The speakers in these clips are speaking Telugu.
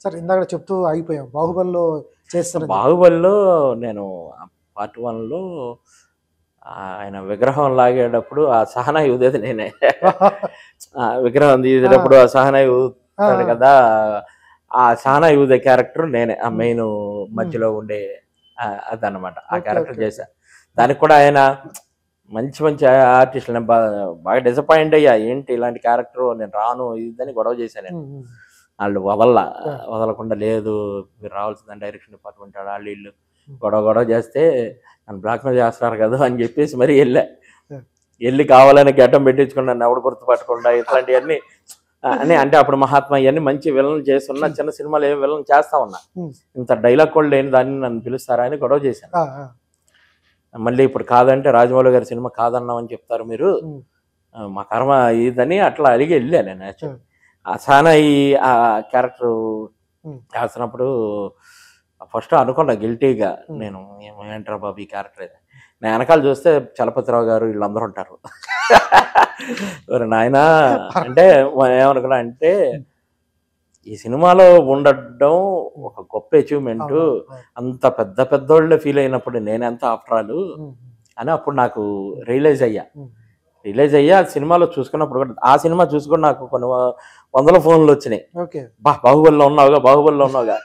సార్ ఇందాక చెప్తూ ఆగిపోయాం. 'బాహుబలిలో' చేస్తారని చెప్పి. 'బాహుబలిలో' నేను పార్ట్ 1లో ఆయన విగ్రహం లాగేటప్పుడు ఆ సహనాయి ఊదేది నేనే. ఆ విగ్రహం తీసేటప్పుడు ఆ సహనాయి ఊదుతాడు కదా! ఆ సహనాయి ఊదే క్యారెక్టర్ నేనే. ఆ మెయిన్ మధ్యలో ఉండే అదనమాట. ఆ ఓకే. Character okay. చేశా. దానికి కూడా ఆయన మంచి మంచి ఆర్టిస్టులు నేను బాగా డిసప్పాయింట్ అయ్యా. ఏంటి ఇలాంటి క్యారెక్టర్ నేను రాను ఇదని గొడవ చేశాను నేను. హ్మ్. హ్మ్. వాళ్ళు వదలకుండా లేదు మీరు రావాల్సిందని డైరెక్షన్ డిపార్ట్మెంట్ వాళ్ళు వీళ్ళు గొడవ చేస్తే నన్ను బ్లాక్మెయిల్ చేస్తున్నారు కదా అని చెప్పేసి మరీ వెళ్ళి కావాలని గడ్డం పెట్టించుకుని నన్ను ఎవడు గుర్తుపట్టకుండా ఇట్లాంటివన్నీ అని అంటే అప్పుడు మహాత్మా ఇవన్నీ మంచి విలన్ చేస్తున్నా చిన్న సినిమాలు ఏం విలన్ చేస్తా ఉన్నా ఇంత డైలాగ్ కూడా లేని దాన్ని నన్ను పిలుస్తారా అని గొడవ చేశాను. మళ్ళీ ఇప్పుడు కాదంటే రాజమౌళి గారి సినిమా కాదన్నామని చెప్తారు మీరు, మా కర్మ ఇదని అట్లా అడిగి వెళ్ళా నేను. యాక్చువల్లీ ఆ సానాయి ఆ క్యారెక్టర్ చేస్తున్నప్పుడు ఫస్ట్ అనుకున్నా గిల్టీగా నేను ఏంట్రా బాబు ఈ క్యారెక్టర్ ఇది. నేను వెనకాల చూస్తే చలపతిరావు గారు వీళ్ళందరూ ఉంటారు. నాయన అంటే ఏమనుకున్నా అంటే ఈ సినిమాలో ఉండడం ఒక గొప్ప అచీవ్మెంట్. అంత పెద్ద పెద్దోళ్ళే ఫీల్ అయినప్పుడు నేనెంత ఆఫ్టర్ ఆల్ అని అప్పుడు నాకు రియలైజ్ అయ్యా సినిమాలో చూసుకున్నప్పుడు కూడా. ఆ సినిమా చూసుకుని నాకు కొన్ని 100 ఫోన్లు వచ్చినాయి. బాహుబలిలో ఉన్నావుగా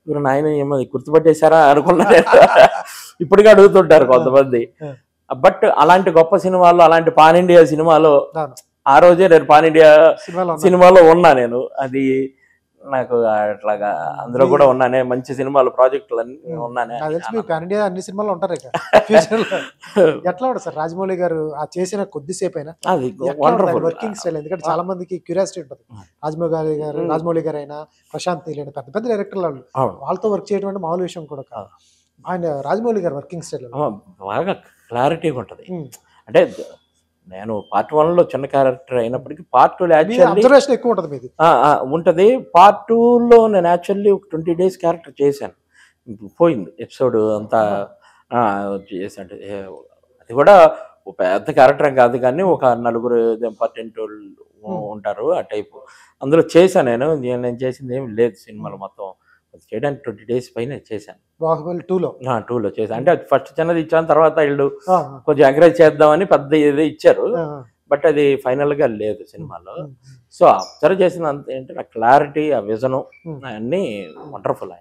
మీరు నాయన ఏమో గుర్తుపట్టేశారా అనుకున్నా. ఇప్పటికీ అడుగుతుంటారు కొంతమంది. బట్ అలాంటి గొప్ప సినిమాల్లో అలాంటి పాన్ ఇండియా సినిమాలో ఆ రోజే నేను పాన్ ఇండియా సినిమాలో ఉన్నా నేను. అది నాకు అట్లాగా అందులో కూడా ఉన్నానే మంచి సినిమాలు ప్రాజెక్టులు అన్ని ఉన్నానే. అన్ని సినిమాలు ఉంటారు. ఎట్లా ఉంటుంది సార్ రాజమౌళి గారు ఆ చేసిన కొద్దిసేపు అయినా వర్కింగ్ స్టైల్? ఎందుకంటే చాలా మందికి క్యూరియాసిటీ ఉంటుంది. రాజమౌళి గారు అయినా ప్రశాంత్ నీల్ పెద్ద పెద్ద డైరెక్టర్లు వాళ్ళతో వర్క్ చేయడం అంటే మామూలు విషయం కూడా కాదు. ఆయన రాజమౌళి గారు వర్కింగ్ స్టైల్ బాగా క్లారిటీగా ఉంటుంది. అంటే నేను పార్ట్ 1లో చిన్న క్యారెక్టర్ అయినప్పటికీ పార్ట్ 2లో అబ్జర్వేషన్ ఎక్కువ ఉంటుంది మీది ఉంటుంది. పార్ట్ 2లో నేను యాక్చువల్లీ ఒక 20 days క్యారెక్టర్ చేశాను. పోయింది ఎపిసోడ్ అంతా చేశాను. అది కూడా ఒక పెద్ద క్యారెక్టర్ కాదు కానీ ఒక 4 ఇంపార్టెంట్ ఉంటారు ఆ టైపు. అందులో చేశాను నేను చేసింది ఏమి లేదు సినిమాలో. మొత్తం చేయడానికి 20 days పైన చేశాను. బాహుబలి 2లో చేశాను. అంటే ఫస్ట్ చిన్నది ఇచ్చాను, తర్వాత వీళ్ళు కొంచెం ఎంకరేజ్ చేద్దామని పెద్ద ఏదో ఇచ్చారు. బట్ అది ఫైనల్గా లేదు సినిమాలో. సో అబ్జర్వ్ చేసిన అంత ఏంటంటే ఆ క్లారిటీ, ఆ విజను అన్నీ వండర్ఫుల్.